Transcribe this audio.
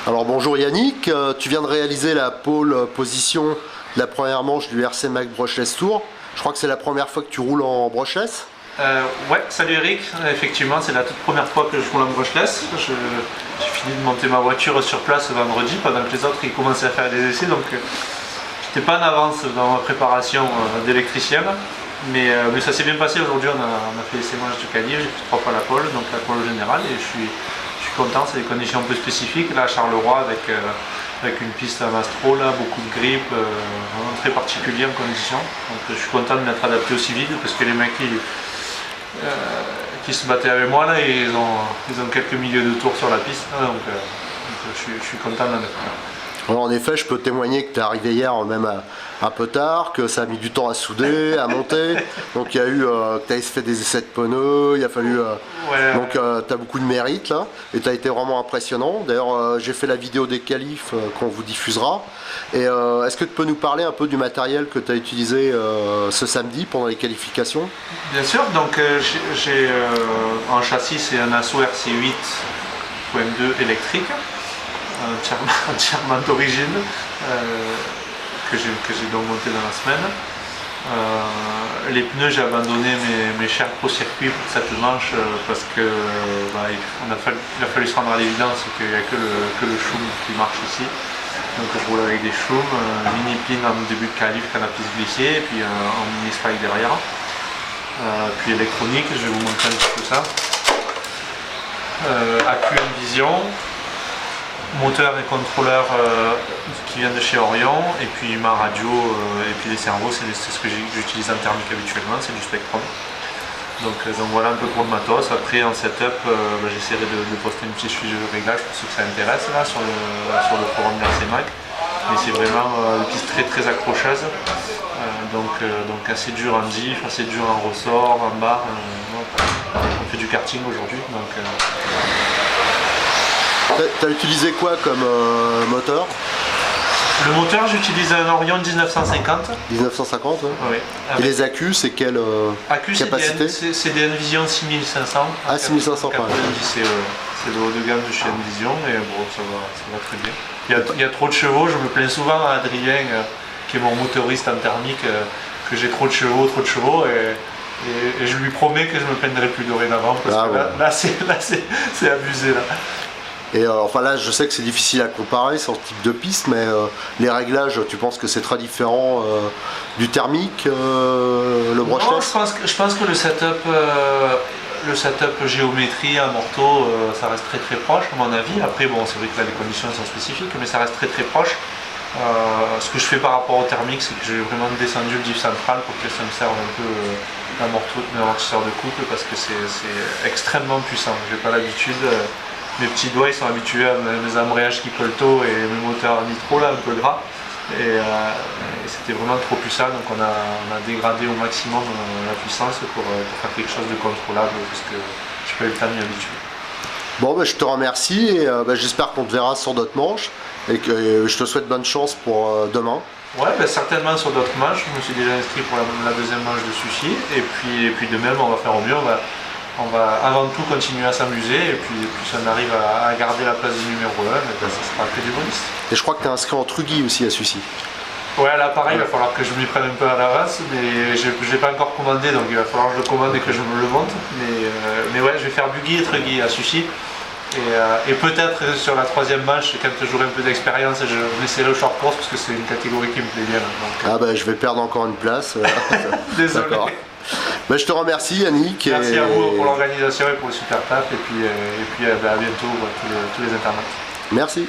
Alors bonjour Yannick, tu viens de réaliser la pole position de la première manche du RC Mac Brushless Tour. Je crois que c'est la première fois que tu roules en brushless. Ouais, salut Eric, effectivement c'est la toute première fois que je roule en brushless. J'ai fini de monter ma voiture sur place vendredi pendant que les autres ils commençaient à faire des essais, donc j'étais pas en avance dans ma préparation d'électricien. Mais ça s'est bien passé aujourd'hui, on a fait les manches du calibre, j'ai fait 3 fois la pole, donc la pole générale, et je suis content. C'est des conditions un peu spécifiques là à Charleroi avec une piste à Mastro, là, beaucoup de grippe, vraiment très particulier en conditions. Donc je suis content de m'être adapté aussi vite parce que les mecs qui se battaient avec moi là, ils ont quelques milieux de tour sur la piste, là, donc je suis content d'en être là. Alors, en effet, je peux témoigner que tu es arrivé hier même un peu tard, que ça a mis du temps à souder, à monter. Donc il y a eu, que tu as fait des essais de pneus, il a fallu. Donc tu as beaucoup de mérite là, et tu as été vraiment impressionnant. D'ailleurs, j'ai fait la vidéo des qualifs qu'on vous diffusera. Et est-ce que tu peux nous parler un peu du matériel que tu as utilisé ce samedi pendant les qualifications? Bien sûr, donc j'ai un châssis, c'est un Asso RC8.2 électrique. Entièrement d'origine, que j'ai donc monté dans la semaine. Les pneus, j'ai abandonné mes chers Pro Circuit pour cette manche parce que il a fallu se rendre à l'évidence qu'il n'y a que le Schum qui marche ici. Donc je roule avec des Schum, mini pin en début de qualif quand la piste glissée, et puis en mini spike derrière. Puis électronique, je vais vous montrer un petit peu ça. Accu Envision. Moteur et contrôleur qui viennent de chez Orion, et puis ma radio et puis les cerveaux, c'est ce que j'utilise en thermique habituellement, c'est du Spectrum. Donc voilà un peu pour le matos. Après en setup, j'essaierai de poster une petite fiche de réglage pour ceux que ça intéresse là, sur le forum de RC Mac. Mais c'est vraiment une piste très accrocheuse, donc assez dur en diff, assez dur en ressort, en barre. On fait du karting aujourd'hui. T'as utilisé quoi comme moteur? Le moteur, j'utilise un Orion 1950. 1950, ouais. Oui. Et les accus, c'est quelle capacité? C'est des Envision 6500. Ah, 6500 quand même. C'est le haut de gamme de chez Envision, et bon, ça va très bien. Il y a trop de chevaux, je me plains souvent à Adrien, qui est mon motoriste en thermique, que j'ai trop de chevaux, et je lui promets que je me plaindrai plus dorénavant, parce que là c'est abusé là. Et enfin là, je sais que c'est difficile à comparer sur ce type de piste, mais les réglages, tu penses que c'est très différent du thermique, le brushless? Non, je pense que le setup géométrie à Morteau, ça reste très proche à mon avis. Après bon, c'est vrai que là les conditions sont spécifiques, mais ça reste très proche. Ce que je fais par rapport au thermique, c'est que j'ai vraiment descendu le diff central pour que ça me serve un peu d'amortisseur de couple, parce que c'est extrêmement puissant. J'ai pas l'habitude. Mes petits doigts ils sont habitués à mes embrayages qui collent tôt et mes moteurs nitro là un peu gras, et c'était vraiment trop puissant, donc on a dégradé au maximum la puissance pour faire quelque chose de contrôlable, parce que je peux pas eu le temps de m'y habituer. Bon, je te remercie, et j'espère qu'on te verra sur d'autres manches, et que je te souhaite bonne chance pour demain. Ouais, certainement sur d'autres manches. Je me suis déjà inscrit pour la deuxième manche de sushi, et puis de même on va faire au mieux. On va avant tout continuer à s'amuser, et puis si on arrive à garder la place du numéro 1, ça sera que du bonus. Et je crois que tu es inscrit en Truggy aussi à celui-ci. Ouais, là pareil, il va falloir que je m'y prenne un peu à l'avance, mais je n'ai pas encore commandé, donc il va falloir que je le commande et que je me le monte. Mais ouais, je vais faire buggy et Truggy à sushi. Et peut-être sur la troisième manche, quand j'aurai un peu d'expérience, je m'essaierai au short course, parce que c'est une catégorie qui me plaît bien. Donc, je vais perdre encore une place. Désolé. Je te remercie Yannick. Merci à vous pour l'organisation et pour le super taf, et puis à bientôt pour tous les internautes. Merci.